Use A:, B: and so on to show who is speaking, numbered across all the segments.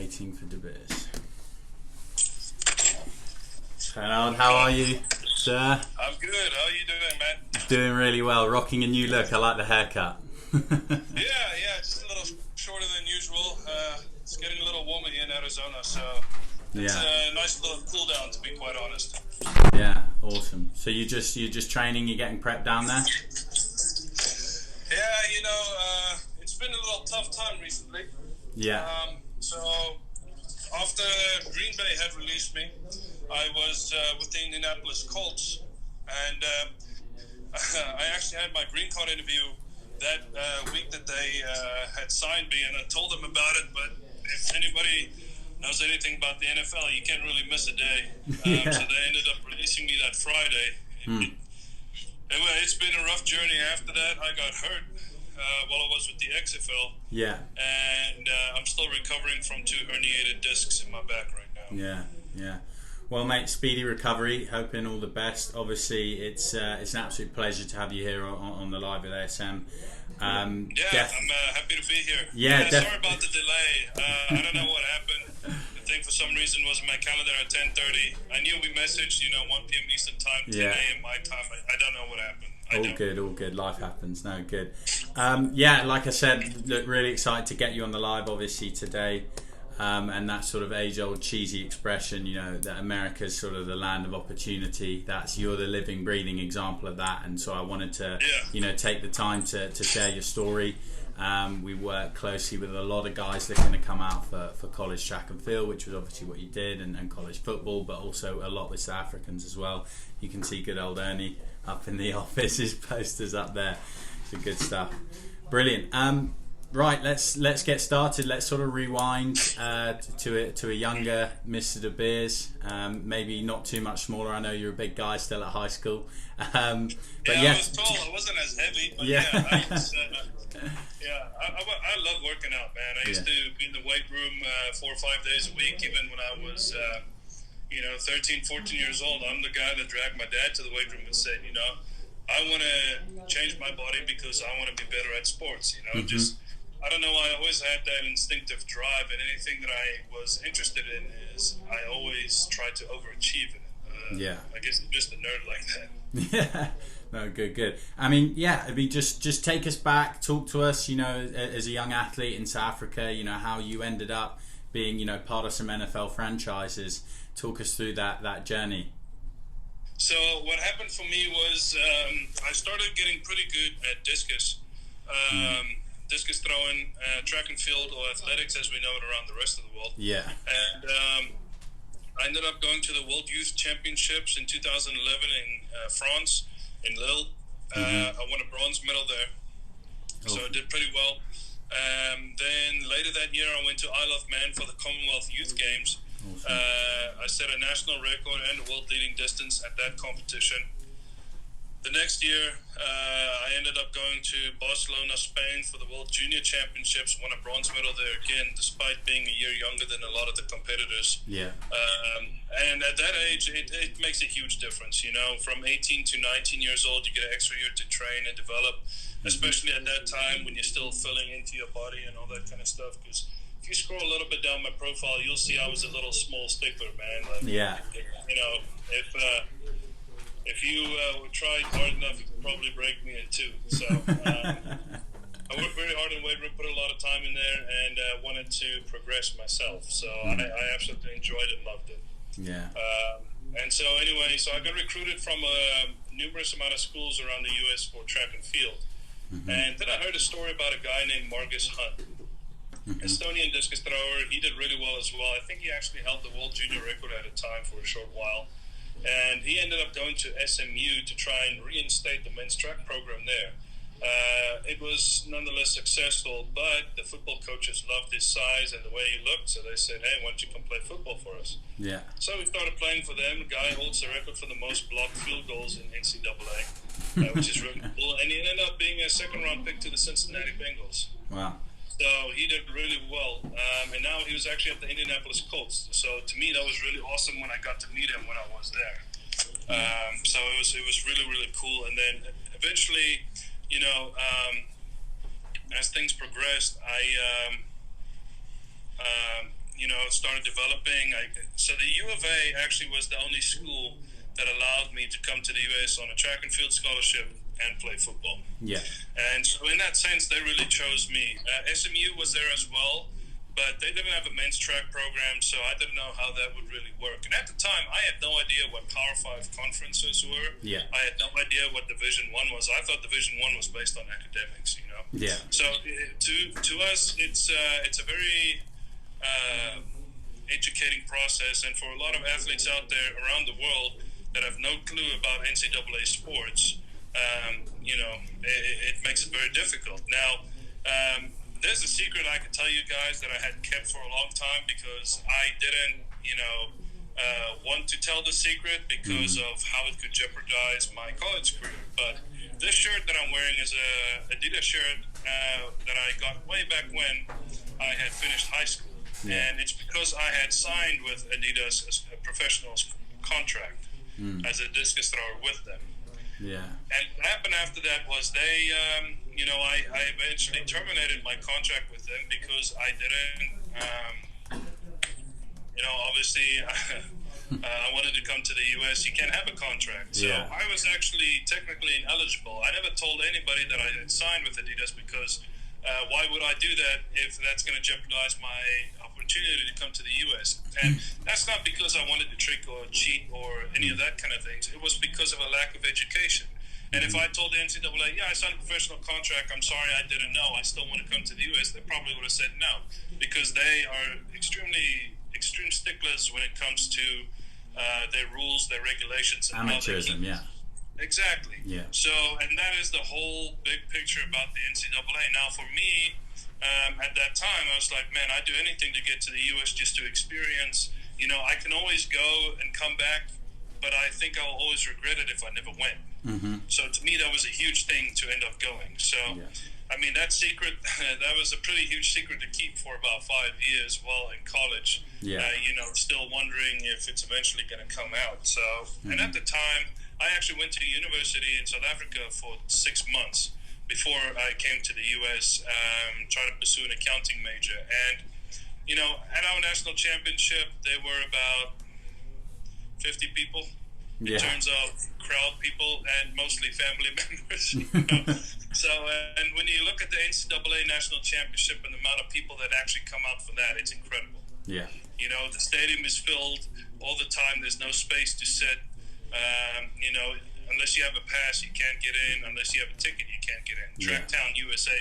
A: waiting for De Beers. Gerard, how are you, sir?
B: I'm good. How are you doing, man?
A: Doing really well. Rocking a new look. I like the haircut.
B: Yeah, just a little shorter than usual. It's getting a little warmer here in Arizona, so it's a nice little cool down, to be quite honest.
A: Yeah, awesome. So you're just training. You're getting prepped down there.
B: Yeah, it's been a little tough time recently.
A: Yeah.
B: So after Green Bay had released me, I was with the Indianapolis Colts, and I actually had my green card interview that week that they had signed me, and I told them about it. But if anybody knows anything about the NFL, you can't really miss a day. So they ended up releasing me that Friday. Anyway, it's been a rough journey after that. I got hurt while I was with the XFL.
A: Yeah.
B: And I'm still recovering from 2 herniated discs in my back right now.
A: Yeah. Well, mate, speedy recovery. Hoping all the best. Obviously, it's an absolute pleasure to have you here on the live with ASM.
B: I'm happy to be here.
A: Yeah,
B: sorry about the delay. I don't know what happened. The thing for some reason was in my calendar at 10:30. I knew we messaged, 1 p.m. Eastern time, 10 a.m. my time. I don't know what happened. All
A: good. Life happens. No, good. Like I said, look, really excited to get you on the live, obviously, today. And that sort of age-old cheesy expression, that America's sort of the land of opportunity. You're the living, breathing example of that. And so I wanted to, take the time to share your story. We work closely with a lot of guys looking to come out for college track and field, which was obviously what you did, and college football, but also a lot with South Africans as well. You can see good old Ernie up in the office, his posters up there. So good stuff. Brilliant. Right, let's get started. Let's sort of rewind to a younger Mr. De Beers, maybe not too much smaller. I know you're a big guy still at high school.
B: I was tall. I wasn't as heavy, but I love working out, man. I used to be in the weight room 4 or 5 days a week, even when I was 13, 14 years old. I'm the guy that dragged my dad to the weight room and said, I want to change my body because I want to be better at sports. I don't know, I always had that instinctive drive, and anything that I was interested in is I always tried to overachieve in it. I guess I'm just a nerd like that.
A: Yeah. No, good. I mean, just take us back, talk to us, as a young athlete in South Africa, how you ended up being, part of some NFL franchises. Talk us through that journey.
B: So what happened for me was I started getting pretty good at discus. Discus throwing, track and field, or athletics as we know it around the rest of the world.
A: Yeah.
B: And I ended up going to the World Youth Championships in 2011 in France, in Lille. I won a bronze medal there. So I did pretty well. Then later that year I went to Isle of Man for the Commonwealth Youth Games. Awesome. I set a national record and a world leading distance at that competition. The next year, I ended up going to Barcelona, Spain for the World Junior Championships, won a bronze medal there again, despite being a year younger than a lot of the competitors.
A: Yeah.
B: And at that age, it makes a huge difference. From 18 to 19 years old, you get an extra year to train and develop, especially at that time when you're still filling into your body and all that kind of stuff. Because if you scroll a little bit down my profile, you'll see I was a little small stickler, man. If you tried hard enough, you could probably break me in two. So I worked very hard in weight room, put a lot of time in there, and wanted to progress myself. So I absolutely enjoyed it, loved it.
A: Yeah.
B: And so anyway, I got recruited from a numerous amount of schools around the U.S. for track and field. And then I heard a story about a guy named Marcus Hunt, Estonian discus thrower. He did really well as well. I think he actually held the world junior record at a time for a short while. And he ended up going to SMU to try and reinstate the men's track program there. It was nonetheless successful, but the football coaches loved his size and the way he looked, so they said, hey, why don't you come play football for us?
A: Yeah.
B: So we started playing for them. The guy holds the record for the most blocked field goals in NCAA, which is really cool. And he ended up being a second-round pick to the Cincinnati Bengals.
A: Wow.
B: So he did really well, and now he was actually at the Indianapolis Colts. So to me, that was really awesome when I got to meet him when I was there. So it was really, really cool. And then eventually, as things progressed, started developing. So the U of A actually was the only school that allowed me to come to the US on a track and field scholarship and play football.
A: Yeah.
B: And so in that sense, they really chose me. SMU was there as well, but they didn't have a men's track program, so I didn't know how that would really work. And at the time, I had no idea what Power 5 conferences were.
A: Yeah.
B: I had no idea what Division 1 was. I thought Division 1 was based on academics,
A: Yeah.
B: So to us, it's a very educating process, and for a lot of athletes out there around the world that have no clue about NCAA sports, it makes it very difficult. Now, there's a secret I can tell you guys that I had kept for a long time because I didn't, want to tell the secret because of how it could jeopardize my college career. But this shirt that I'm wearing is a Adidas shirt that I got way back when I had finished high school.
A: Yeah.
B: And it's because I had signed with Adidas as a professional contract as a discus thrower with them.
A: Yeah.
B: And what happened after that was they, I eventually terminated my contract with them because I didn't, obviously I wanted to come to the US. You can't have a contract. So
A: Yeah.
B: I was actually technically ineligible. I never told anybody that I had signed with Adidas because why would I do that if that's going to jeopardize my opportunity to come to the US? And that's not because I wanted to trick or cheat or any of that kind of things. It was because of a lack of education. And if I told the NCAA, I signed a professional contract, I'm sorry I didn't know, I still want to come to the US, they probably would have said no, because they are extreme sticklers when it comes to their rules, their regulations. And
A: Amateurism, yeah.
B: Exactly.
A: Yeah.
B: So, and that is the whole big picture about the NCAA. Now, for me, at that time, I was like, man, I'd do anything to get to the U.S. just to experience. I can always go and come back, but I think I'll always regret it if I never went.
A: Mm-hmm.
B: So, to me, that was a huge thing to end up going. So, that secret, that was a pretty huge secret to keep for about 5 years while in college.
A: Yeah.
B: Still wondering if it's eventually going to come out. So, and at the time, I actually went to university in South Africa for 6 months before I came to the U.S. Trying to pursue an accounting major. And, at our national championship, there were about 50 people in terms of crowd people and mostly family members. So, and when you look at the NCAA national championship and the amount of people that actually come out for that, it's incredible.
A: Yeah.
B: The stadium is filled all the time. There's no space to sit. Unless you have a pass, you can't get in. Unless you have a ticket, you can't get in. Tracktown, USA,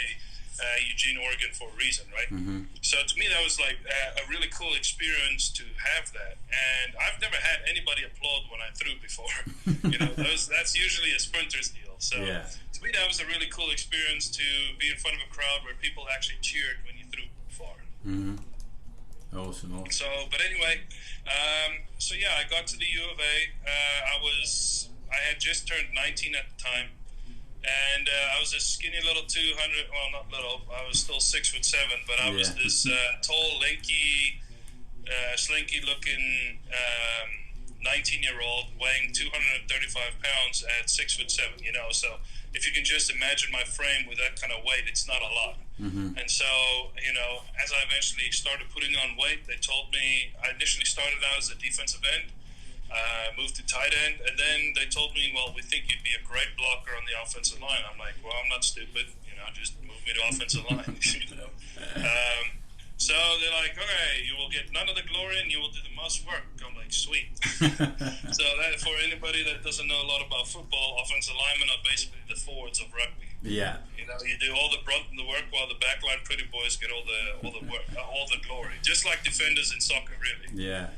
B: Eugene, Oregon, for a reason, right?
A: Mm-hmm.
B: So to me, that was like a really cool experience to have that. And I've never had anybody applaud when I threw before. That's usually a sprinter's deal. So to me, that was a really cool experience to be in front of a crowd where people actually cheered when you threw far.
A: Mm-hmm. Awesome.
B: So, but anyway, I got to the U of A. I had just turned 19 at the time, and I was a skinny little 200. Well, not little. I was still 6'7", but I was this tall, lanky, slinky-looking 19-year-old weighing 235 pounds at 6'7". So if you can just imagine my frame with that kind of weight, it's not a lot. Mm-hmm. And so, as I eventually started putting on weight, they told me I initially started out as a defensive end, moved to tight end, and then they told me, well, we think you'd be a great blocker on the offensive line. I'm like, well, I'm not stupid, just move me to offensive line. So they're like, okay, you will get none of the glory and you will do the most work. I'm like, sweet. So that, for anybody that doesn't know a lot about football, offensive linemen are basically the forwards of rugby.
C: Yeah.
B: You do all the brunt and the work while the backline pretty boys get all the work, all the glory. Just like defenders in soccer, really.
C: Yeah.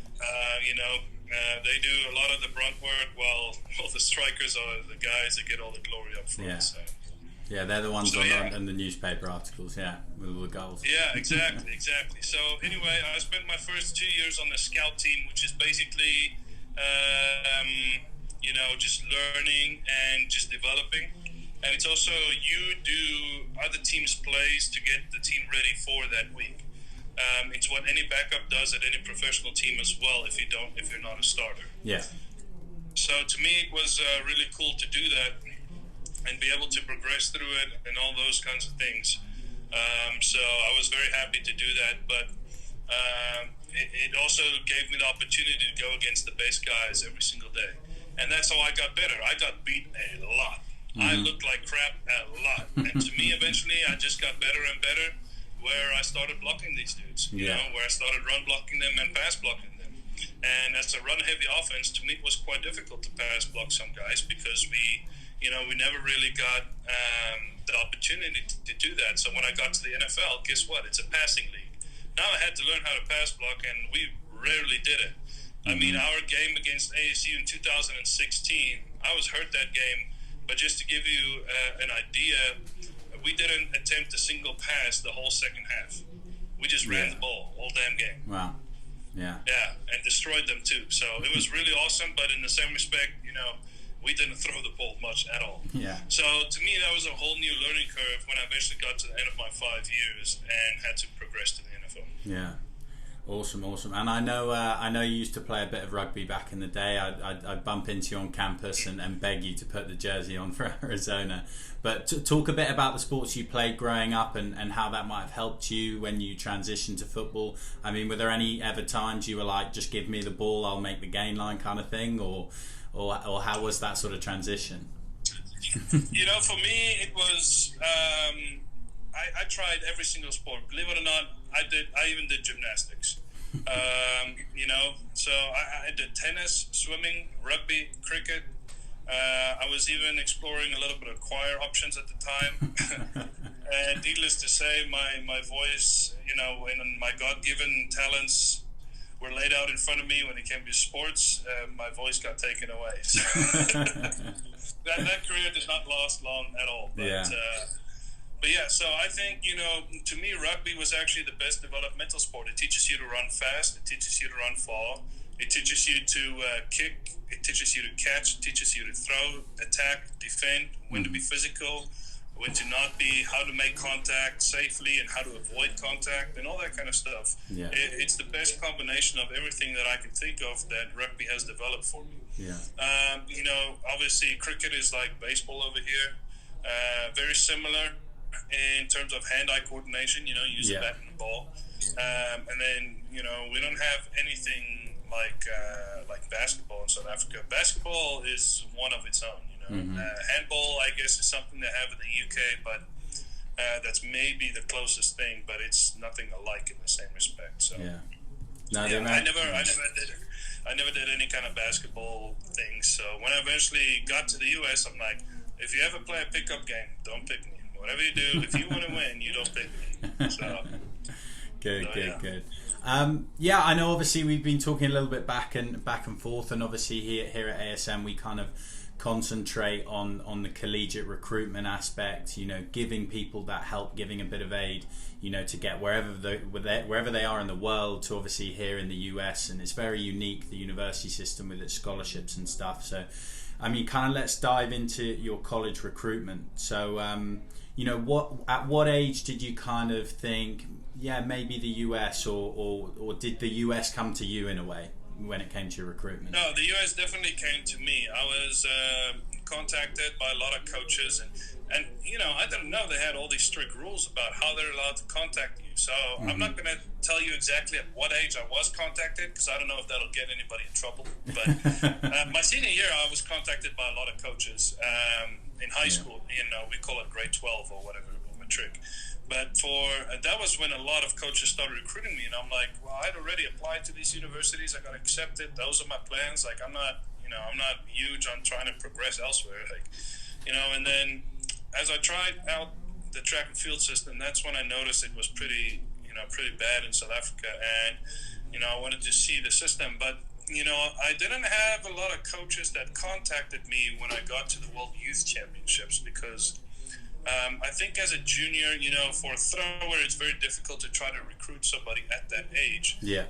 B: They do a lot of the brunt work while all the strikers are the guys that get all the glory up front.
C: Yeah.
B: So.
C: Yeah, they're the ones in the newspaper articles, with all the goals.
B: Yeah, exactly. So anyway, I spent my first 2 years on the scout team, which is basically, just learning and just developing. And it's also you do other teams' plays to get the team ready for that week. It's what any backup does at any professional team as well. If you're not a starter.
C: Yeah.
B: So to me, it was really cool to do that and be able to progress through it and all those kinds of things. So I was very happy to do that. But it also gave me the opportunity to go against the best guys every single day. And that's how I got better. I got beat a lot. I looked like crap a lot. And to me, eventually, I just got better and better, where I started blocking these dudes, you know, where I started run blocking them and pass blocking them. And as a run-heavy offense, to me, it was quite difficult to pass block some guys because we never really got the opportunity to do that. So when I got to the NFL, guess what? It's a passing league. Now I had to learn how to pass block, and we rarely did it. I mean, our game against ASU in 2016, I was hurt that game, but just to give you an idea, we didn't attempt a single pass the whole second half. We just ran the ball all damn game.
A: Wow. Yeah,
B: and destroyed them too. So it was really awesome, but in the same respect, we didn't throw the ball much at all.
A: Yeah.
B: So to me, that was a whole new learning curve when I eventually got to the end of my 5 years and had to progress to the NFL.
A: Yeah. Awesome. And I know you used to play a bit of rugby back in the day. I'd bump into you on campus and beg you to put the jersey on for Arizona. But talk a bit about the sports you played growing up and how that might have helped you when you transitioned to football. I mean, were there any ever times you were like, just give me the ball, I'll make the gain line kind of thing? Or how was that sort of transition?
B: For me, it was... I tried every single sport. Believe it or not, I even did gymnastics. So I did tennis, swimming, rugby, cricket. I was even exploring a little bit of choir options at the time. And needless to say, my voice, and my God-given talents were laid out in front of me when it came to sports. My voice got taken away. So that career did not last long at all. But yeah, so I think, to me, rugby was actually the best developmental sport. It teaches you to run fast. It teaches you to run far. It teaches you to kick. It teaches you to catch. It teaches you to throw, attack, defend, when to be physical, when to not be, how to make contact safely and how to avoid contact and all that kind of stuff. Yeah. It's the best combination of everything that I can think of that rugby has developed for me.
A: Yeah.
B: Obviously, cricket is like baseball over here. Very similar in terms of hand-eye coordination, use the bat and the ball. And then, we don't have anything like basketball in South Africa. Basketball is one of its own, handball, I guess, is something they have in the UK, but that's maybe the closest thing, but it's nothing alike in the same respect. So, I never did any kind of basketball thing. So when I eventually got to the US, I'm like, if you ever play a pickup game, don't pick me. Whatever you do, if you want to win, you don't pick me. So,
A: good. I know. Obviously, we've been talking a little bit back and forth, and obviously here at ASM, we kind of concentrate on the collegiate recruitment aspect. Giving people that help, giving a bit of aid, to get wherever they are in the world to obviously here in the US, and it's very unique, the university system with its scholarships and stuff. So, I mean, kind of let's dive into your college recruitment. So, at what age did you kind of think, maybe the US, or did the US come to you in a way when it came to your recruitment?
B: No, the US definitely came to me. I was contacted by a lot of coaches, and I didn't know they had all these strict rules about how they're allowed to contact you. So I'm not going to tell you exactly at what age I was contacted, because I don't know if that'll get anybody in trouble. But my senior year, I was contacted by a lot of coaches in high school. We call it grade 12 or whatever, or matric. But that was when a lot of coaches started recruiting me, and I'm like, well, I'd already applied to these universities. I got accepted. Those are my plans. Like, I'm not huge on trying to progress elsewhere. And then as I tried out the track and field system, that's when I noticed it was pretty bad in South Africa, and I wanted to see the system. But I didn't have a lot of coaches that contacted me when I got to the World Youth Championships, because I think as a junior, for a thrower, it's very difficult to try to recruit somebody at that age.
A: Yeah.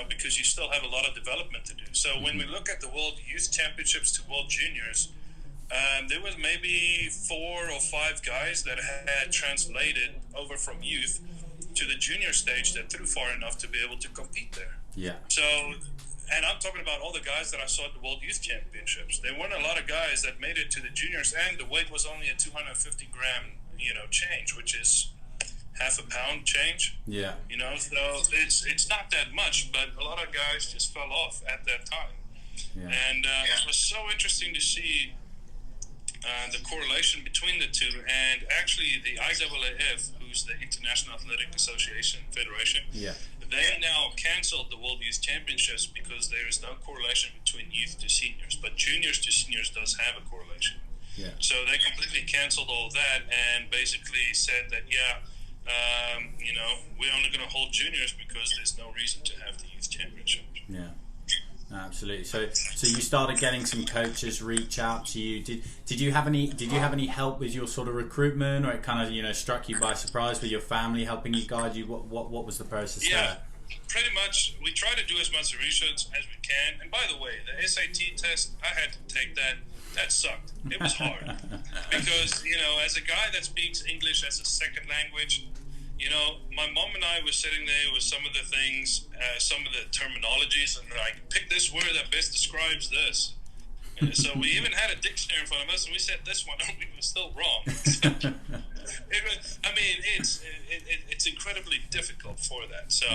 B: Because you still have a lot of development to do. So when we look at the World Youth Championships to World Juniors, there was maybe 4 or 5 guys that had translated over from youth to the junior stage that threw far enough to be able to compete there.
A: Yeah.
B: So, and I'm talking about all the guys that I saw at the World Youth Championships. There weren't a lot of guys that made it to the juniors, and the weight was only a 250 gram, change, which is half a pound change.
A: Yeah.
B: You know, so it's not that much, but a lot of guys just fell off at that time.
A: Yeah.
B: And it was so interesting to see the correlation between the two. And actually, the IAAF, who's the International Athletic Association Federation,
A: yeah,
B: they now canceled the World Youth Championships because there is no correlation between youth to seniors. But juniors to seniors does have a correlation.
A: Yeah.
B: So they completely canceled all that and basically said that, you know, we're only going to hold juniors because there's no reason to have the youth championship.
A: Yeah. Absolutely. So you started getting some coaches reach out to you. Did you have any help with your sort of recruitment, or it kind of, you know, struck you by surprise with your family helping you, guide you? What was the process there?
B: Pretty much. We try to do as much research as we can. And by the way, the SAT test, I had to take that. That sucked. It was hard because, you know, as a guy that speaks English as a second language, you know, my mom and I were sitting there with some of the things, some of the terminologies, and like, pick this word that best describes this. And so we even had a dictionary in front of us, and we said this one, and we were still wrong. It's incredibly difficult for that. So,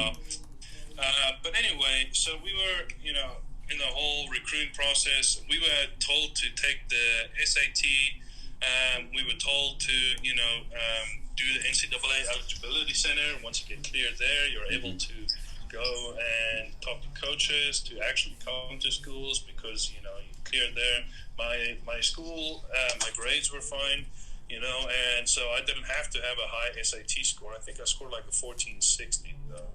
B: but anyway, so we were, you know, in the whole recruiting process, we were told to take the SAT. We were told to, you know, do the NCAA eligibility center. Once you get cleared there, you're able to go and talk to coaches, to actually come to schools because, you know, you cleared there. My school, my grades were fine, you know, and so I didn't have to have a high SAT score. I think I scored like a 1460 though.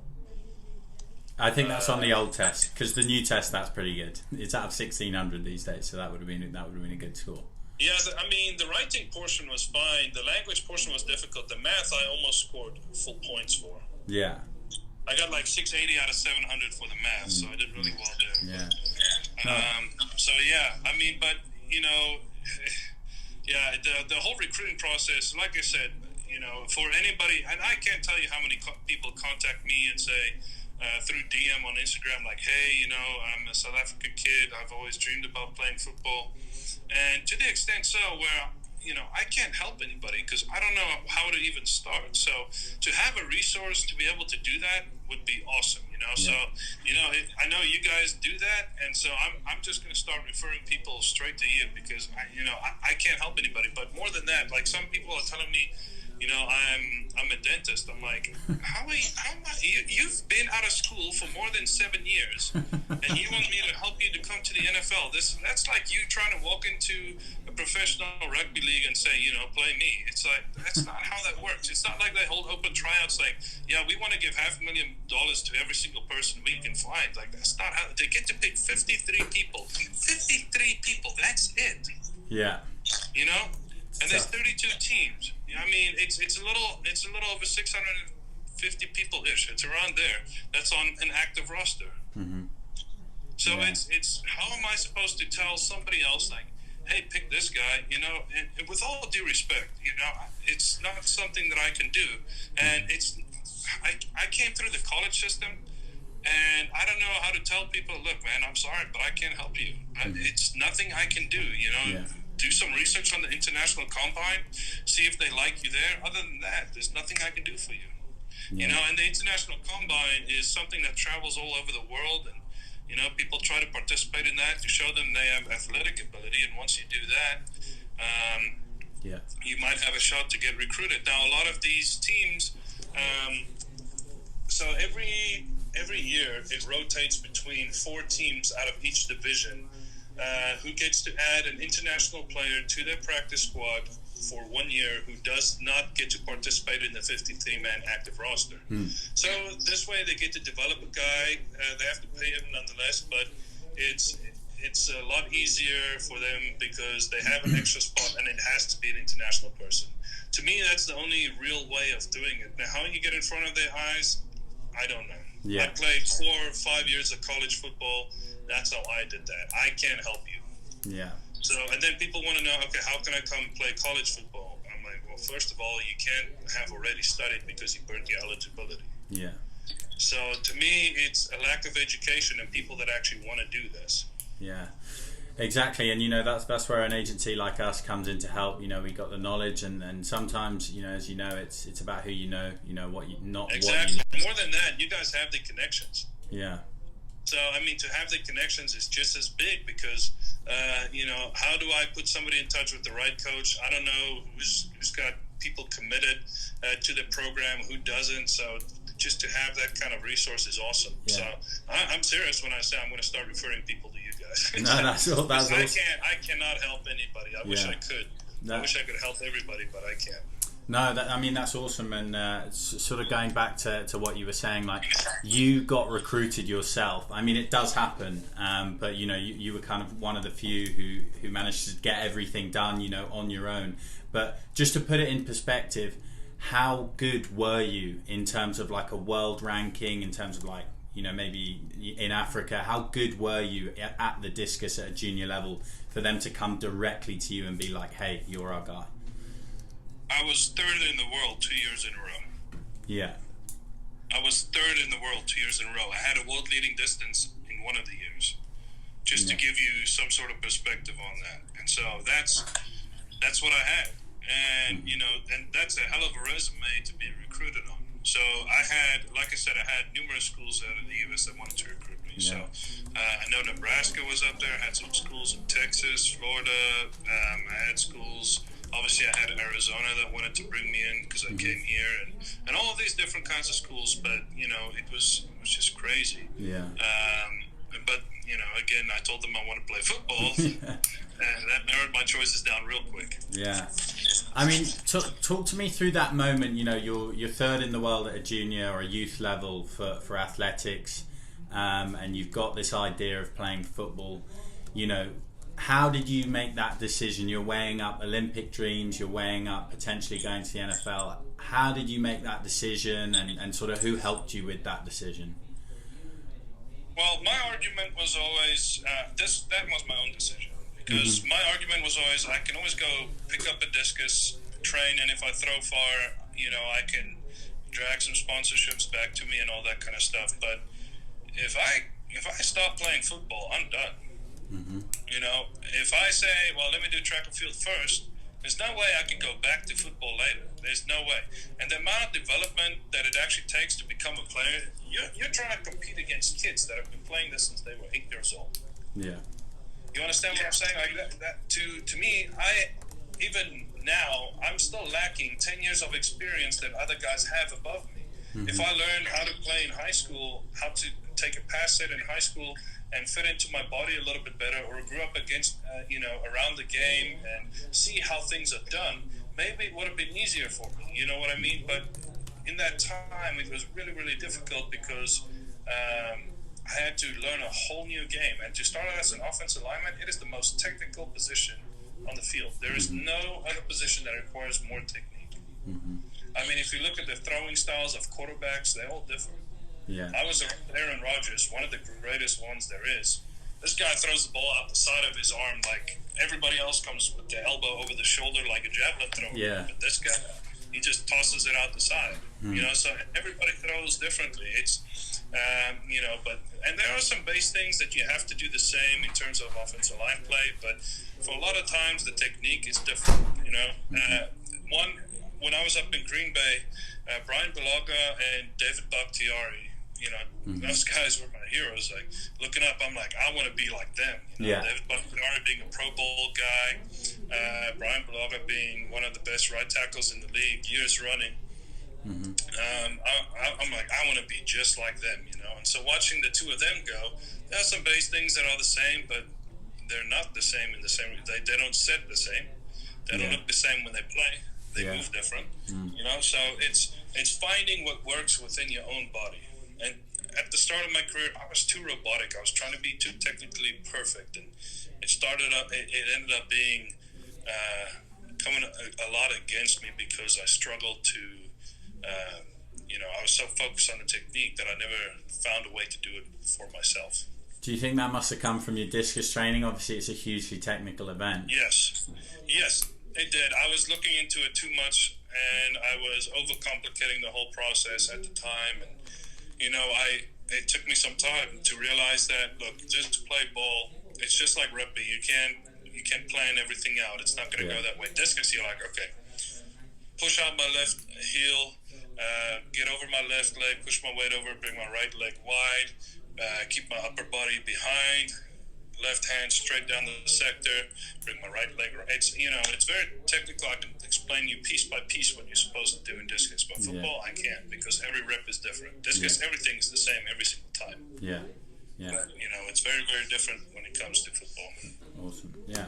A: I think that's on the old test, because the new test, that's pretty good. It's out of 1600 these days, so that would have been a good score.
B: Yeah, I mean, the writing portion was fine. The language portion was difficult. The math, I almost scored full points for.
A: Yeah.
B: I got like 680 out of 700 for the math, so I did really well there.
A: Yeah.
B: So yeah, I mean, but you know, yeah, the whole recruiting process, like I said, you know, for anybody, and I can't tell you how many people contact me and say, through DM on Instagram, like, hey, you know, I'm a South African kid. I've always dreamed about playing football. And to the extent so where, you know, I can't help anybody because I don't know how to even start. So to have a resource to be able to do that would be awesome, you know. Yeah. So, you know, I know you guys do that. And so I'm just going to start referring people straight to you because, I can't help anybody. But more than that, like some people are telling me, you know, I'm a dentist. I'm like, you've been out of school for more than 7 years, and you want me to help you to come to the NFL? That's like you trying to walk into a professional rugby league and say, you know, play me. It's like, that's not how that works. It's not like they hold open tryouts like, yeah, we want to give $500,000 to every single person we can find. Like, that's not how they get to pick 53 people. 53 people, that's it.
A: Yeah.
B: You know? And there's 32 teams. You know, I mean, it's a little over 650 people ish. It's around there. That's on an active roster.
A: Mm-hmm.
B: So yeah. It's how am I supposed to tell somebody else like, hey, pick this guy? You know, and with all due respect, you know, it's not something that I can do. And I came through the college system, and I don't know how to tell people, look, man, I'm sorry, but I can't help you. It's nothing I can do. You know. Yeah. Do some research on the international combine, see if they like you there. Other than that, there's nothing I can do for you. Yeah. You know, and the international combine is something that travels all over the world, and you know, people try to participate in that to show them they have athletic ability. And once you do that, you might have a shot to get recruited. Now, a lot of these teams, so every year it rotates between 4 teams out of each division. Who gets to add an international player to their practice squad for 1 year who does not get to participate in the 53-man active roster. So this way they get to develop a guy. They have to pay him nonetheless, but it's a lot easier for them because they have an extra spot and it has to be an international person. To me, that's the only real way of doing it. Now, how you get in front of their eyes, I don't know. Yeah. I played 4 or 5 years of college football. That's how I did that. I can't help you.
A: Yeah.
B: So, and then people want to know, okay, how can I come play college football? I'm like, well, first of all, you can't have already studied because you burned your eligibility.
A: Yeah.
B: So, to me, it's a lack of education and people that actually want to do this.
A: Yeah. Exactly, and that's where an agency like us comes in to help. We got the knowledge, and sometimes as it's about who what you not
B: exactly.
A: What you
B: More than that, you guys have the connections.
A: yeah.
B: So I mean, to have the connections is just as big because how do I put somebody in touch with the right coach? I don't know who's got people committed to the program, who doesn't. So just to have that kind of resource is awesome. Yeah. So I'm serious when I say I'm going to start referring people to you guys.
A: No, that's awesome.
B: I cannot help anybody. I wish I could. I wish I could help everybody, but I can't.
A: No, that's awesome. And sort of going back to what you were saying, like you got recruited yourself. I mean, it does happen, but you were kind of one of the few who managed to get everything done, on your own. But just to put it in perspective, how good were you in terms of like a world ranking, in terms of like, maybe in Africa, how good were you at the discus at a junior level for them to come directly to you and be like, hey, you're our guy?
B: I was third in the world 2 years in a row.
A: Yeah.
B: I was third in the world 2 years in a row. I had a world leading distance in one of the years, just to give you some sort of perspective on that. And so that's what I had. And, and that's a hell of a resume to be recruited on. So I had numerous schools out of the U.S. that wanted to recruit me. Yeah. So I know Nebraska was up there. I had some schools in Texas, Florida. I had schools. Obviously, I had Arizona that wanted to bring me in because I came here, and all of these different kinds of schools. But it was just crazy.
A: Yeah.
B: But again, I told them I want to play football, and that narrowed my choices down real quick.
A: Yeah. I mean, talk to me through that moment. You're third in the world at a junior or a youth level for athletics, and you've got this idea of playing football. How did you make that decision? You're weighing up Olympic dreams, you're weighing up potentially going to the NFL. How did you make that decision, and sort of who helped you with that decision?
B: Well, my argument was always, that was my own decision. Because my argument was always, I can always go pick up a discus, train, and if I throw far, I can drag some sponsorships back to me and all that kind of stuff. But if I stop playing football, I'm done. If I say, well, let me do track and field first, there's no way I can go back to football later. There's no way. And the amount of development that it actually takes to become a player, you're trying to compete against kids that have been playing this since they were 8 years old.
A: Yeah.
B: You understand what I'm saying? Like that to me, even now, I'm still lacking 10 years of experience that other guys have above me. If I learned how to play in high school, how to take a pass set in high school and fit into my body a little bit better, or grew up against, around the game and see how things are done, maybe it would have been easier for me. You know what I mean? But in that time, it was really, really difficult because I had to learn a whole new game. And to start out as an offensive lineman, it is the most technical position on the field. There is no other position that requires more technique. I mean, if you look at the throwing styles of quarterbacks, they're all different.
A: Yeah.
B: I was around Aaron Rodgers, one of the greatest ones there is. This guy throws the ball out the side of his arm like everybody else comes with the elbow over the shoulder like a javelin thrower.
A: Yeah.
B: But this guy, he just tosses it out the side. So everybody throws differently. It's, and there are some base things that you have to do the same in terms of offensive line play, but for a lot of times the technique is different, when I was up in Green Bay, Brian Balaga and David Bakhtiari, those guys were my heroes. Like, looking up, I'm like, I want to be like them. David Bakhtiari being a Pro Bowl guy, Brian Balaga being one of the best right tackles in the league, years running. I'm like, I want to be just like them, And so watching the two of them go, there are some base things that are the same, but they're not the same in the same. They don't set the same. They don't look the same when they play. They move different, So it's finding what works within your own body. And at the start of my career, I was too robotic. I was trying to be too technically perfect, and it ended up being coming a lot against me because I struggled to. I was so focused on the technique that I never found a way to do it for myself.
A: Do you think that must have come from your discus training? Obviously, it's a hugely technical event.
B: Yes, it did. I was looking into it too much, and I was overcomplicating the whole process at the time. And it took me some time to realize that, look, just play ball. It's just like rugby. You can't plan everything out. It's not going to go that way. Discus, you're like, okay, push out my left heel, get over my left leg, push my weight over, bring my right leg wide, keep my upper body behind, left hand straight down the sector, bring my right leg. It's it's very technical. I can explain you piece by piece what you're supposed to do in discus, but football I can't, because every rep is different. Discus, everything is the same every single time.
A: Yeah.
B: But it's very, very different when it comes to football.
A: Awesome. Yeah.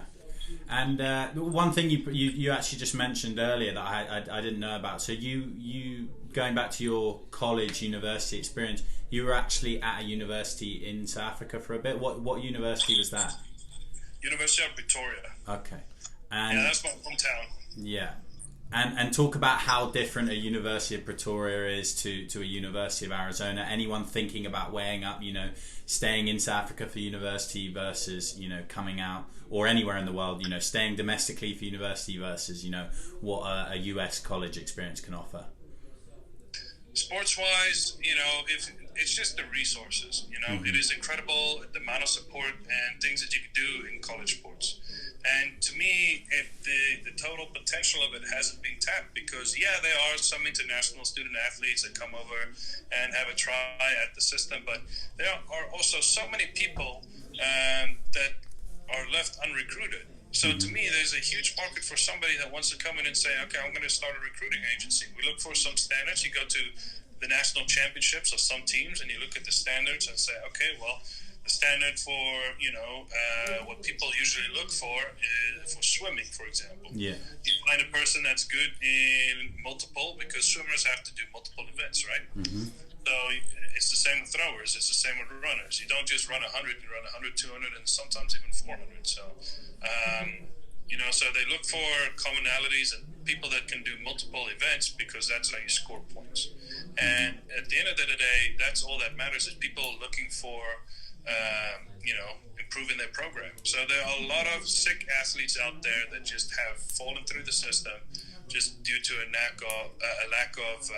A: And one thing you actually just mentioned earlier that I didn't know about. So you going back to your college university experience, you were actually at a university in South Africa for a bit. What university was that?
B: University of Pretoria.
A: Okay. And
B: that's my hometown.
A: Yeah. And talk about how different a University of Pretoria is to a University of Arizona. Anyone thinking about weighing up, staying in South Africa for university versus, coming out, or anywhere in the world, staying domestically for university versus, what a US college experience can offer?
B: Sports-wise, if it's just the resources, it is incredible the amount of support and things that you can do in college sports. And to me, the total potential of it hasn't been tapped, because there are some international student athletes that come over and have a try at the system, but there are also so many people that are left unrecruited. So to me, there's a huge market for somebody that wants to come in and say, okay, I'm going to start a recruiting agency. We look for some standards. You go to the national championships of some teams and you look at the standards and say, okay, well, the standard for, what people usually look for is for swimming, for example.
A: Yeah.
B: You find a person that's good in multiple, because swimmers have to do multiple events, right? Mm-hmm. So it's the same with throwers. It's the same with runners. You don't just run 100, you run 100, 200, and sometimes even 400. So, so they look for commonalities and people that can do multiple events, because that's how you score points. And at the end of the day, that's all that matters, is people looking for, improving their program. So there are a lot of sick athletes out there that just have fallen through the system just due to a lack of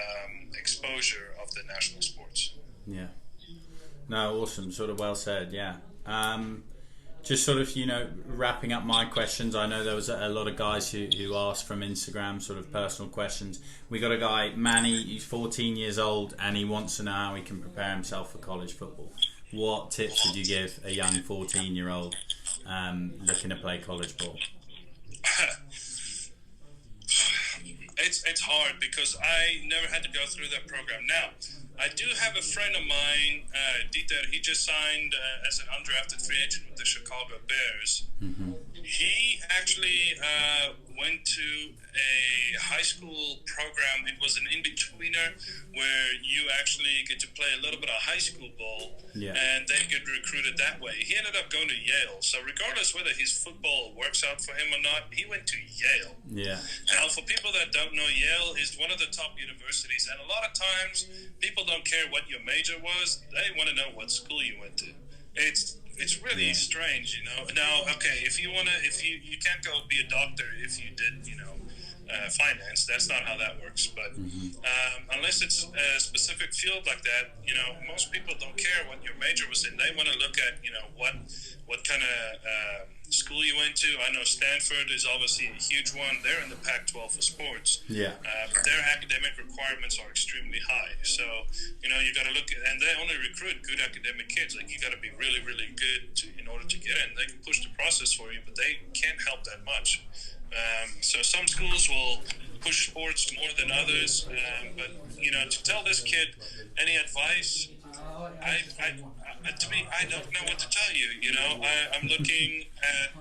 B: exposure of the national sports.
A: Yeah. No, awesome. Sort of well said, yeah. Just sort of, wrapping up my questions. I know there was a lot of guys who asked from Instagram, sort of personal questions. We got a guy, Manny, he's 14 years old, and he wants to know how he can prepare himself for college football. What tips would you give a young 14-year-old looking to play college ball?
B: It's hard, because I never had to go through that program. Now, I do have a friend of mine, Dieter. He just signed as an undrafted free agent with the Chicago Bears. Mm-hmm. He actually went to a high school program. It was an in-betweener where you actually get to play a little bit of high school ball, and then get recruited that way. He ended up going to Yale. So regardless whether his football works out for him or not, he went to Yale. Yeah. Now, for people that don't know, Yale is one of the top universities, and a lot of times people don't care what your major was. They want to know what school you went to. It's really strange, Now, okay, if you can't go be a doctor if you did, finance. That's not how that works. But unless it's a specific field like that, most people don't care what your major was in. They want to look at, what kind of school you went to. I know Stanford is obviously a huge one. They're in the Pac-12 for sports. Yeah. But their academic requirements are extremely high. So, you got to look at, and they only recruit good academic kids. Like, you got to be really, really good in order to get in. They can push the process for you, but they can't help that much. So some schools will push sports more than others. But, to tell this kid any advice, to me, I don't know what to tell you. I'm looking at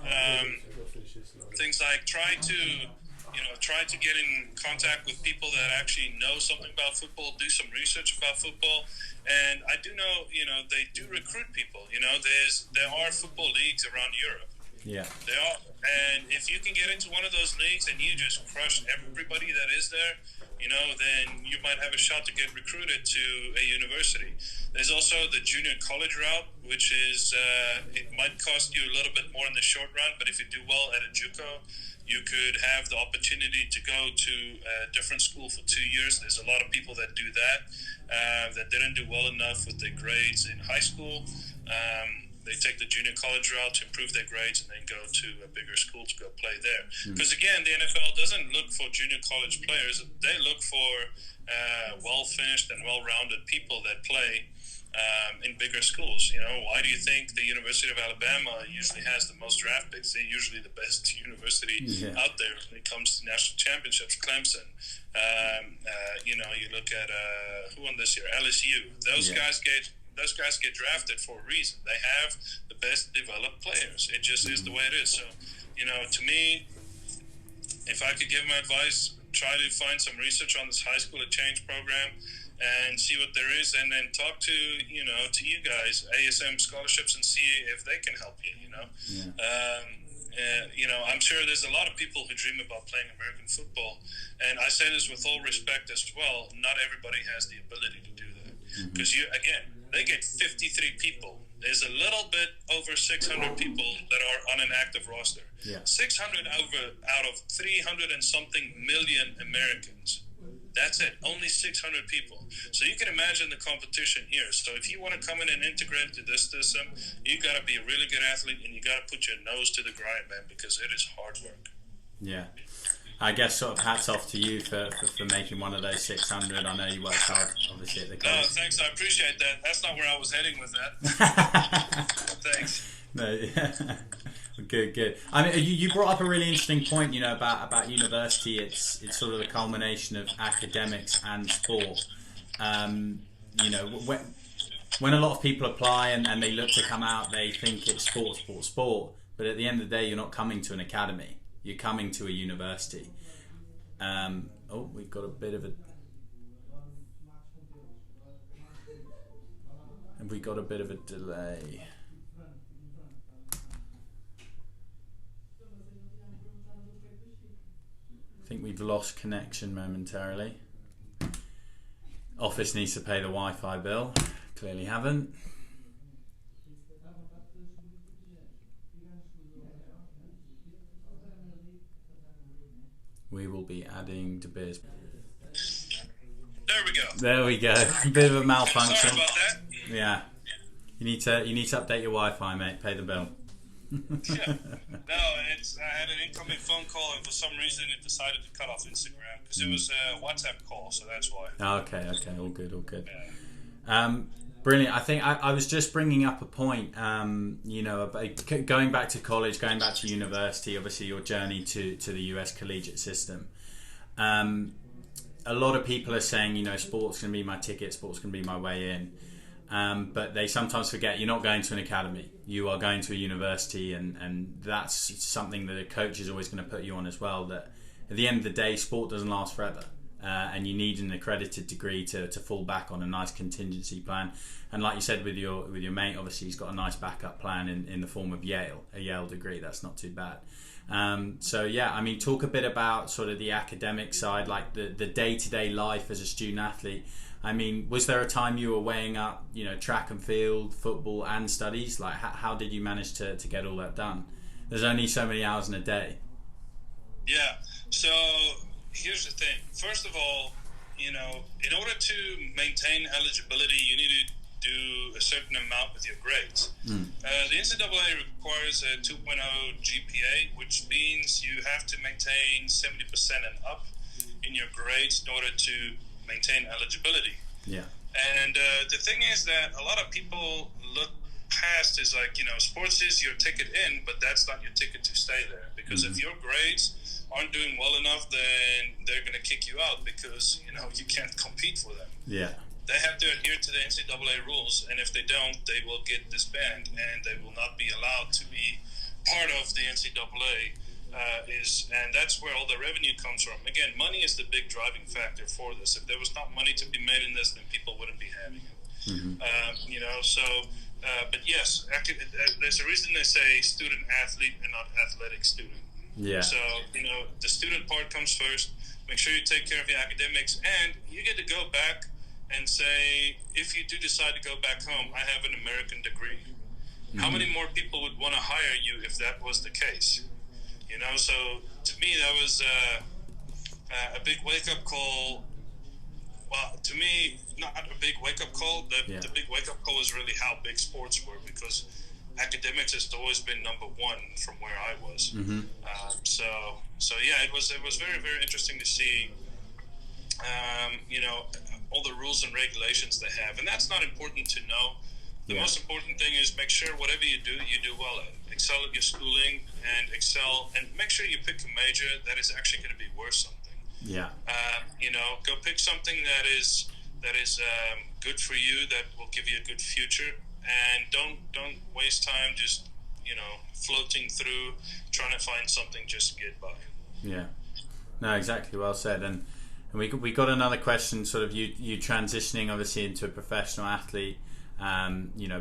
B: things like try to get in contact with people that actually know something about football, do some research about football. And I do know, they do recruit people. There are football leagues around Europe. Yeah. They are. And if you can get into one of those leagues and you just crush everybody that is there, then you might have a shot to get recruited to a university. There's also the junior college route, which is, it might cost you a little bit more in the short run, but if you do well at a JUCO, you could have the opportunity to go to a different school for 2 years. There's a lot of people that do that, that didn't do well enough with their grades in high school. they take the junior college route to improve their grades and then go to a bigger school to go play there. Because again, the NFL doesn't look for junior college players. They look for well-finished and well-rounded people that play in bigger schools. You know, why do you think the University of Alabama usually has the most draft picks? They're usually the best university out there when it comes to national championships. Clemson. You know, you look at who won this year? LSU. Those guys get drafted for a reason. They have the best developed players. It just is the way it is. So, you know, to me, if I could give my advice, try to find some research on this high school exchange program and see what there is, and then talk to you guys, ASM scholarships, and see if they can help you. You know, I'm sure there's a lot of people who dream about playing American football, and I say this with all respect as well. Not everybody has the ability to do that, because they get 53 people. There's a little bit over 600 people that are on an active roster. 600 out of 300 and something million Americans. That's it. Only 600 people. So you can imagine the competition here. So if you want to come in and integrate into this system, you got to be a really good athlete, and you got to put your nose to the grind, man, because it is hard work. Yeah.
A: I guess sort of hats off to you for making one of those 600. I know you worked hard, obviously, at the college.
B: No, thanks. I appreciate that. That's not where I was heading with that. Thanks.
A: No, yeah. Good. I mean, you brought up a really interesting point, you know, about university. It's sort of the culmination of academics and sport. You know, when a lot of people apply and they look to come out, they think it's sport. But at the end of the day, you're not coming to an academy. You're coming to a university. We've got a bit of a... Have we got a bit of a delay? I think we've lost connection momentarily. Office needs to pay the Wi-Fi bill. Clearly haven't. We will be adding to Biz.
B: There we go.
A: Bit of a malfunction.
B: Sorry about that.
A: Yeah. You need to update your Wi-Fi, mate. Pay the bill.
B: Yeah. No, I had an incoming phone call, and for some reason it decided to cut off Instagram because it was a WhatsApp call, so that's why.
A: Okay, all good. Yeah. Brilliant. I think I was just bringing up a point, you know, about going back to college, going back to university, obviously your journey to the US collegiate system. A lot of people are saying, you know, sport's going to be my ticket, sport's going to be my way in. But they sometimes forget you're not going to an academy. You are going to a university, and that's something that a coach is always going to put you on as well, that at the end of the day, sport doesn't last forever. And you need an accredited degree to fall back on a nice contingency plan. And like you said with your mate, obviously he's got a nice backup plan in the form of a Yale degree. That's not too bad. So yeah, I mean, talk a bit about sort of the academic side, like the day-to-day life as a student athlete. I mean, was there a time you were weighing up, you know, track and field, football and studies? Like, how did you manage to get all that done? There's only so many hours in a day.
B: Yeah, so here's the thing. First of all, you know, in order to maintain eligibility, you need to do a certain amount with your grades. The NCAA requires a 2.0 GPA, which means you have to maintain 70% and up in your grades in order to maintain eligibility.
A: Yeah.
B: And the thing is that a lot of people look past is like, you know, sports is your ticket in, but that's not your ticket to stay there. Because if your grades aren't doing well enough, then they're going to kick you out because, you know, you can't compete for them.
A: Yeah.
B: They have to adhere to the NCAA rules, and if they don't, they will get disbanded, and they will not be allowed to be part of the NCAA. And that's where all the revenue comes from. Again, money is the big driving factor for this. If there was not money to be made in this, then people wouldn't be having it. You know, so, but yes, there's a reason they say student athlete and not athletic student.
A: Yeah.
B: So, you know, the student part comes first. Make sure you take care of your academics, and you get to go back and say, if you do decide to go back home, I have an American degree. How many more people would want to hire you if that was the case? You know, so to me, that was a big wake-up call. Well, to me, not a big wake-up call. The big wake-up call is really how big sports were, because academics has always been number one from where I was. So yeah, it was very, very interesting to see, all the rules and regulations they have, and that's not important to know. The most important thing is make sure whatever you do well at. Excel at your schooling and excel, and make sure you pick a major that is actually going to be worth something.
A: Yeah.
B: Go pick something that is good for you, that will give you a good future, and don't waste time just floating through trying to find something just to get by.
A: Yeah. No, exactly. Well said. And we got another question. Sort of you transitioning obviously into a professional athlete.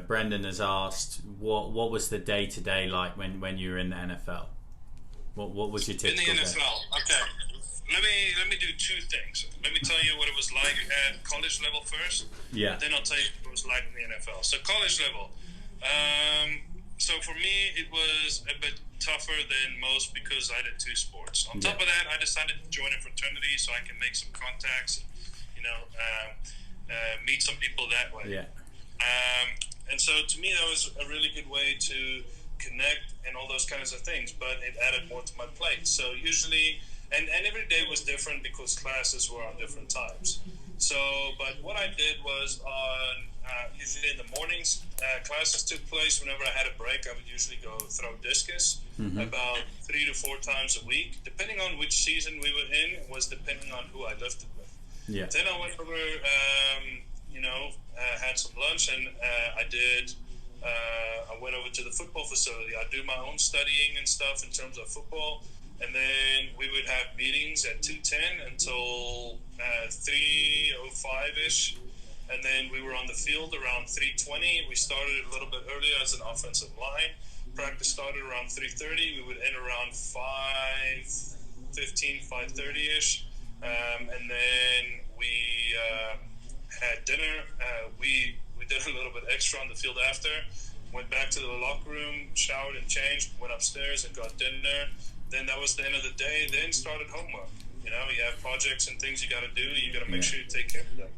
A: Brendan has asked what was the day to day like when you were in the NFL? What was your typical
B: in the
A: day?
B: NFL? Okay. Let me do two things. Let me tell you what it was like at college level first.
A: Yeah.
B: Then I'll tell you what it was like in the NFL. So college level. So for me, it was a bit tougher than most because I did two sports. On top of that, I decided to join a fraternity so I can make some contacts, and, meet some people that way.
A: Yeah.
B: And so to me, that was a really good way to connect and all those kinds of things, but it added more to my plate. So usually, and every day was different because classes were on different times. So, but what I did was usually in the mornings, classes took place. Whenever I had a break, I would usually go throw discus about 3 to 4 times a week. Depending on which season we were in, was depending on who I lifted with.
A: Yeah.
B: Then I went over, had some lunch, and I went over to the football facility. I do my own studying and stuff in terms of football, and then we would have meetings at 2:10 until 3:05-ish, and then we were on the field around 3:20. We started a little bit earlier as an offensive line. Practice started around 3:30. We would end around 5:15, 5:30-ish, and then we had dinner. We did a little bit extra on the field after. Went back to the locker room, showered and changed, went upstairs and got dinner. Then that was the end of the day. Then started homework. You have projects and things you got to do. You got to make sure you take care of them.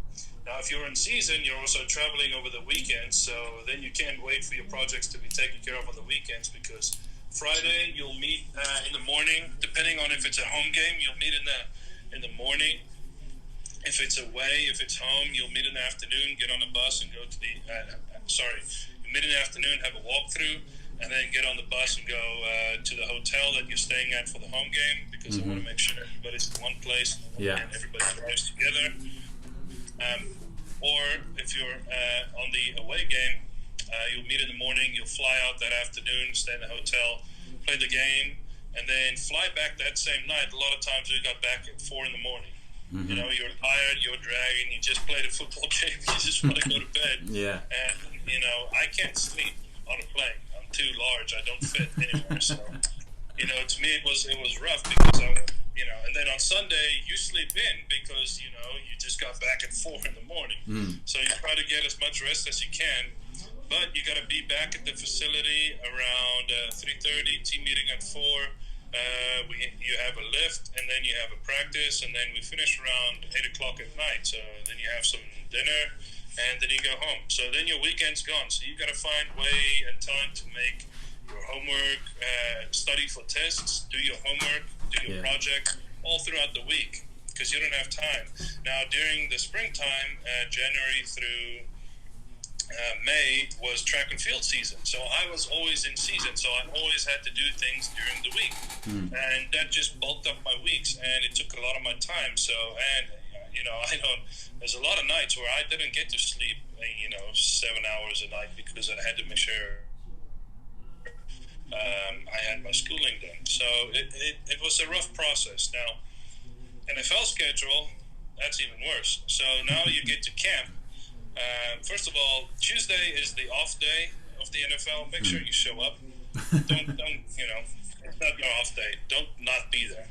B: Now, if you're in season, you're also traveling over the weekends, so then you can't wait for your projects to be taken care of on the weekends, because Friday you'll meet in the morning. Depending on if it's a home game, you'll meet in the morning. If it's away, if it's home, you'll meet in the afternoon, get on the bus and go to the you meet in the afternoon, have a walkthrough, and then get on the bus and go to the hotel that you're staying at for the home game, because I want to make sure everybody's in one place and everybody drives together. Or if you're on the away game, you'll meet in the morning, you'll fly out that afternoon, stay in the hotel, play the game, and then fly back that same night. A lot of times we got back at 4 in the morning. You're tired, you're dragging, you just played a football game, you just want to go to bed.
A: Yeah.
B: And, I can't sleep on a plane. I'm too large. I don't fit anywhere. So, to me it was rough, because and then on Sunday you sleep in because, you just got back at 4 in the morning. So you try to get as much rest as you can, but you got to be back at the facility around 3:30, team meeting at 4. You have a lift, and then you have a practice, and then we finish around 8 o'clock at night. So then you have some dinner, and then you go home. So then your weekend's gone. So you got to find way and time to make your homework, study for tests, do your homework, do your project, all throughout the week, because you don't have time. Now, during the springtime, January through May was track and field season, so I was always in season, so I always had to do things during the week, and that just bulked up my weeks, and it took a lot of my time. So, and there's a lot of nights where I didn't get to sleep 7 hours a night, because I had to make sure I had my schooling done. So it was a rough process. Now, NFL schedule, that's even worse. So now you get to camp. First of all, Tuesday is the off day of the NFL. Make sure you show up. Don't it's not your off day. Don't not be there.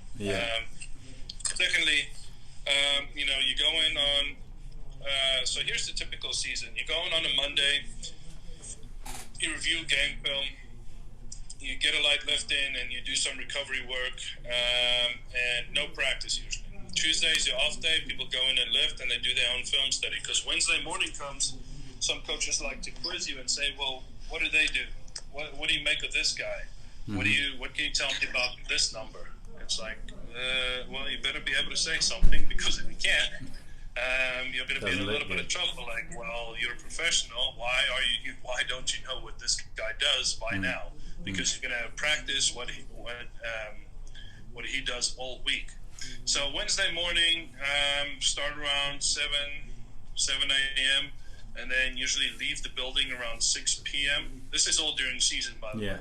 B: Secondly, you go in on. So here's the typical season. You go in on a Monday. You review game film. You get a light lift in, and you do some recovery work, and no practice usually. Tuesday is your off day. People go in and lift, and they do their own film study. Because Wednesday morning comes, some coaches like to quiz you and say, well, what do they do? what do you make of this guy? What can you tell me about this number? It's like, well, you better be able to say something, because if you can't, you're going to be in a little bit of trouble. Like, well, you're a professional. Why don't you know what this guy does by now? Because you're going to practice what he does all week. So Wednesday morning, start around 7 a.m. and then usually leave the building around 6 p.m. This is all during season, by the way.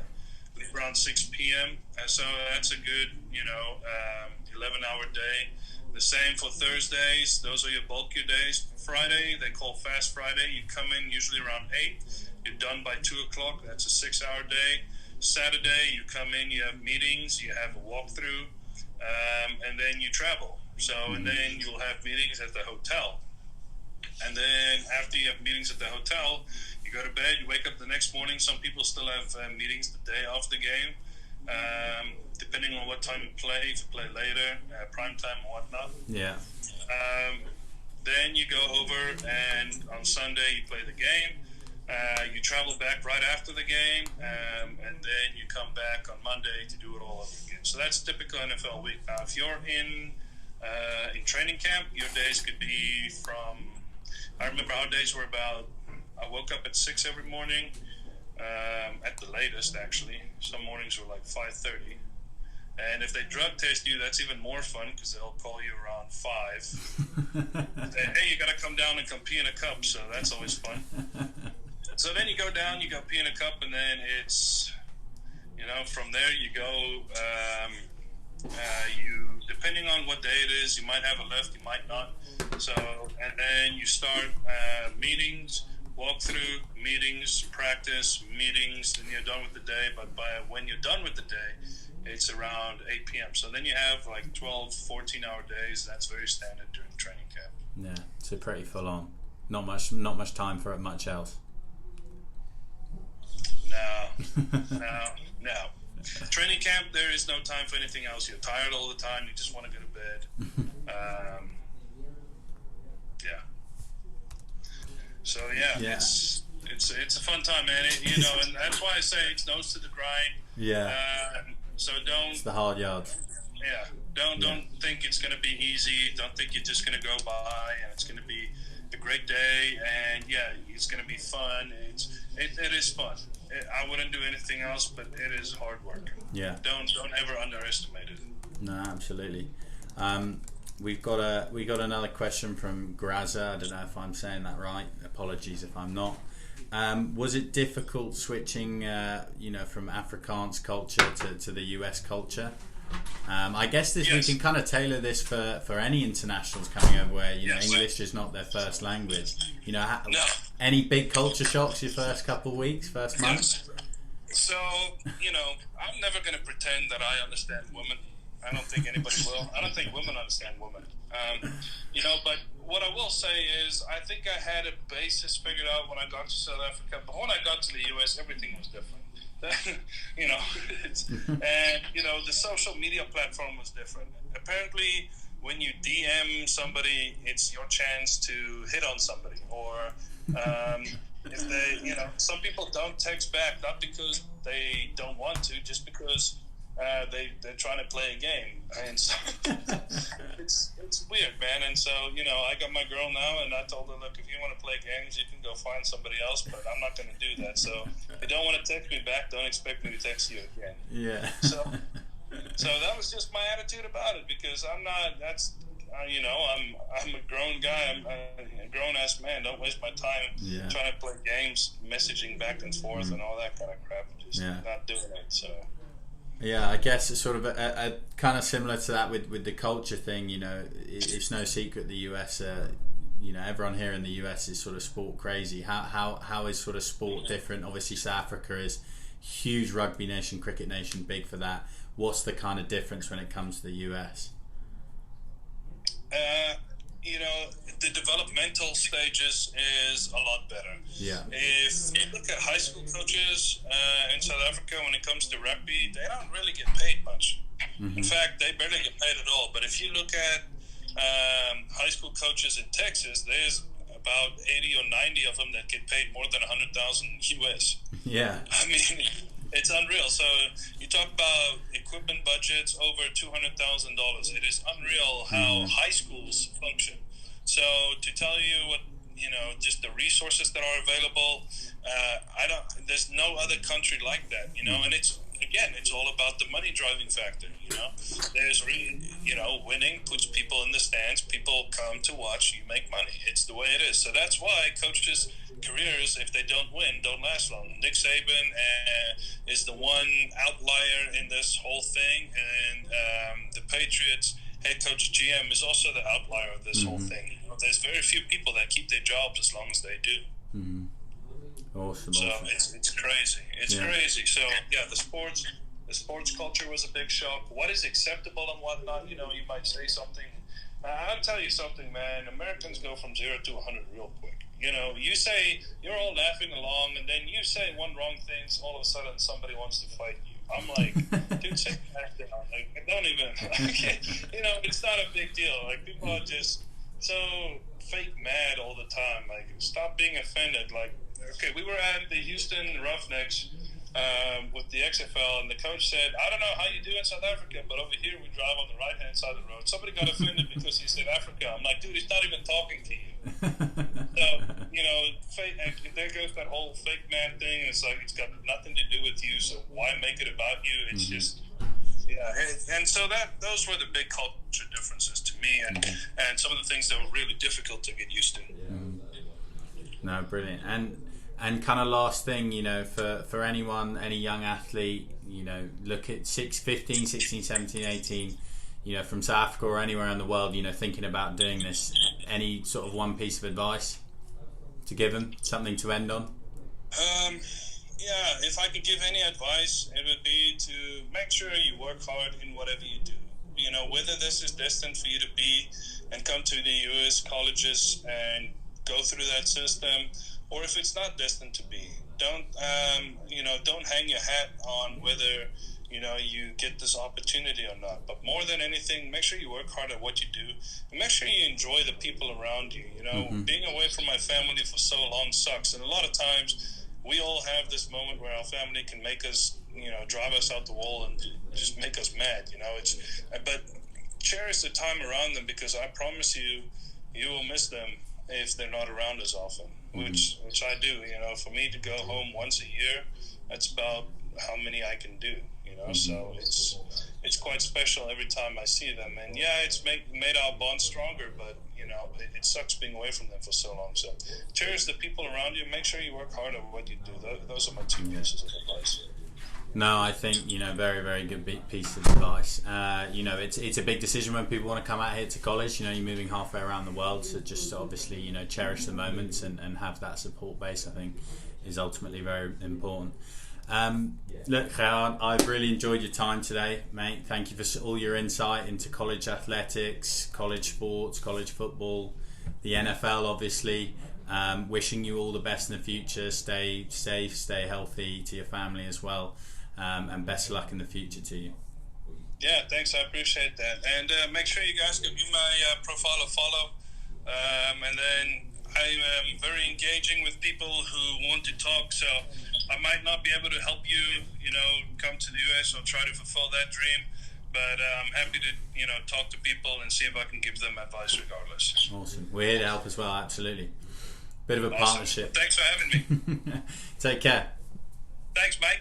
B: Around 6 p.m. So that's a good, 11-hour day. The same for Thursdays. Those are your bulkier days. Friday, they call Fast Friday. You come in usually around 8. You're done by 2 o'clock. That's a 6-hour day. Saturday, you come in, you have meetings, you have a walkthrough, and then you travel. So, and then you'll have meetings at the hotel. And then after you have meetings at the hotel, you go to bed, you wake up the next morning. Some people still have meetings the day of the game, depending on what time you play. If you play later, prime time and whatnot.
A: Yeah.
B: Then you go over, and on Sunday you play the game. You travel back right after the game, and then you come back on Monday to do it all over again. So that's a typical NFL week. Now, if you're in training camp, your days could be from, I remember our days were about, I woke up at 6 every morning, at the latest actually. Some mornings were like 5:30. And if they drug test you, that's even more fun, because they'll call you around 5. Say, hey, you got to come down and come pee in a cup, so that's always fun. So then you go down, you go pee in a cup, and then it's, from there you go, depending on what day it is, you might have a lift, you might not. So, and then you start meetings, walkthrough, meetings, practice, meetings, then you're done with the day. But when you're done with the day, it's around 8 p.m. So then you have like 12, 14-hour days. That's very standard during training camp.
A: Yeah, so pretty full on. Not much time for much else.
B: No. Training camp, there is no time for anything else. You're tired all the time. You just want to go to bed. Yeah. So yeah. It's a fun time, man. And that's why I say it's nose to the grind.
A: Yeah.
B: So don't.
A: It's the hard yards.
B: Yeah. Don't think it's going to be easy. Don't think you're just going to go by and it's going to be a great day. And yeah, it's going to be fun. It is fun. I wouldn't do anything else, but it is hard work.
A: Yeah.
B: Don't ever underestimate it.
A: No, absolutely. We got another question from Graza. I don't know if I'm saying that right. Apologies if I'm not. Was it difficult switching, from Afrikaans culture to the US culture? I guess we can kind of tailor this for any internationals coming over where English is not their first language. Any big culture shocks your first couple of weeks, first month?
B: So I'm never going to pretend that I understand women. I don't think anybody will. I don't think women understand women. But what I will say is I think I had a basis figured out when I got to South Africa. But when I got to the US, everything was different. The social media platform was different. Apparently, when you DM somebody, it's your chance to hit on somebody. Or if they, some people don't text back, not because they don't want to, just because they're trying to play a game. And so it's weird, man. And so, I got my girl now, and I told her, look, if you want to play games, you can go find somebody else, but I'm not going to do that. So if you don't want to text me back, don't expect me to text you again.
A: Yeah.
B: So that was just my attitude about it, because I'm not, I'm a grown guy. I'm a grown-ass man. Don't waste my time trying to play games, messaging back and forth and all that kind of crap. Just not doing it, so...
A: Yeah, I guess it's sort of a kind of similar to that with the culture thing. It's no secret the US. Everyone here in the US is sort of sport crazy. How is sort of sport different? Obviously, South Africa is huge rugby nation, cricket nation, big for that. What's the kind of difference when it comes to the US?
B: The developmental stages is a lot better.
A: Yeah.
B: If you look at high school coaches in South Africa, when it comes to rugby, they don't really get paid much. Mm-hmm. In fact, they barely get paid at all. But if you look at high school coaches in Texas, there's about 80 or 90 of them that get paid more than 100,000 US.
A: Yeah.
B: I mean, it's unreal. So you talk about equipment budgets over $200,000. It is unreal how high schools function. So to tell you what, just the resources that are available, there's no other country like that, and it's all about the money driving factor, There's really, winning puts people in the stands, people come to watch, you make money. It's the way it is. So that's why coaches' careers, if they don't win, don't last long. Nick Saban is the one outlier in this whole thing, and the Patriots head coach GM is also the outlier of this whole thing. There's very few people that keep their jobs as long as they do.
A: Awesome.
B: So it's crazy. It's crazy. So the sports culture was a big shock. What is acceptable and whatnot? You might say something. I'll tell you something, man. Americans go from 0 to 100 real quick. You say you're all laughing along, and then you say one wrong thing. So all of a sudden, somebody wants to fight you. I'm like, dude, sit back down. Like, don't even. It's not a big deal. Like, people are just so fake mad all the time. Like, stop being offended. Like, okay, we were at the Houston Roughnecks with the XFL, and the coach said, I don't know how you do in South Africa, but over here we drive on the right-hand side of the road. Somebody got offended because he said Africa. I'm like, dude, he's not even talking to you. So, there goes that whole fake man thing. It's like, it's got nothing to do with you, so why make it about you? It's just, and so those were the big culture differences to me, and some of the things that were really difficult to get used to.
A: No, brilliant. And kind of last thing, for anyone, any young athlete, look at 15, 16, 17, 18, from South Africa or anywhere in the world, thinking about doing this, any sort of one piece of advice to give them, something to end on?
B: If I could give any advice, it would be to make sure you work hard in whatever you do. Whether this is destined for you to be and come to the U.S. colleges and go through that system, or if it's not destined to be, don't hang your hat on whether you get this opportunity or not. But more than anything, make sure you work hard at what you do, and make sure you enjoy the people around you. Being away from my family for so long sucks, and a lot of times we all have this moment where our family can make us, drive us out the wall and just make us mad. But cherish the time around them, because I promise you, you will miss them if they're not around as often, which I do. For me to go home once a year, that's about how many I can do. So it's quite special every time I see them, and it's made our bond stronger. But it sucks being away from them for so long. So cherish the people around you. Make sure you work hard at what you do. Those are my two pieces of advice.
A: No, I think very, very good piece of advice. It's a big decision when people want to come out here to college. You're moving halfway around the world, so just obviously cherish the moments and have that support base. I think is ultimately very important. Look, Gerard, I've really enjoyed your time today, mate. Thank you for all your insight into college athletics, college sports, college football, the NFL, obviously. Wishing you all the best in the future. Stay safe, stay healthy, to your family as well, and best of luck in the future to you.
B: Yeah, thanks. I appreciate that. And make sure you guys give my profile a follow. And then I'm very engaging with people who want to talk, so I might not be able to help you, come to the U.S. or try to fulfill that dream, but I'm happy to, talk to people and see if I can give them advice regardless.
A: Awesome. We're here to help as well, absolutely. Bit of a
B: Awesome.
A: partnership.
B: Thanks for having me.
A: Take care.
B: Thanks, mate.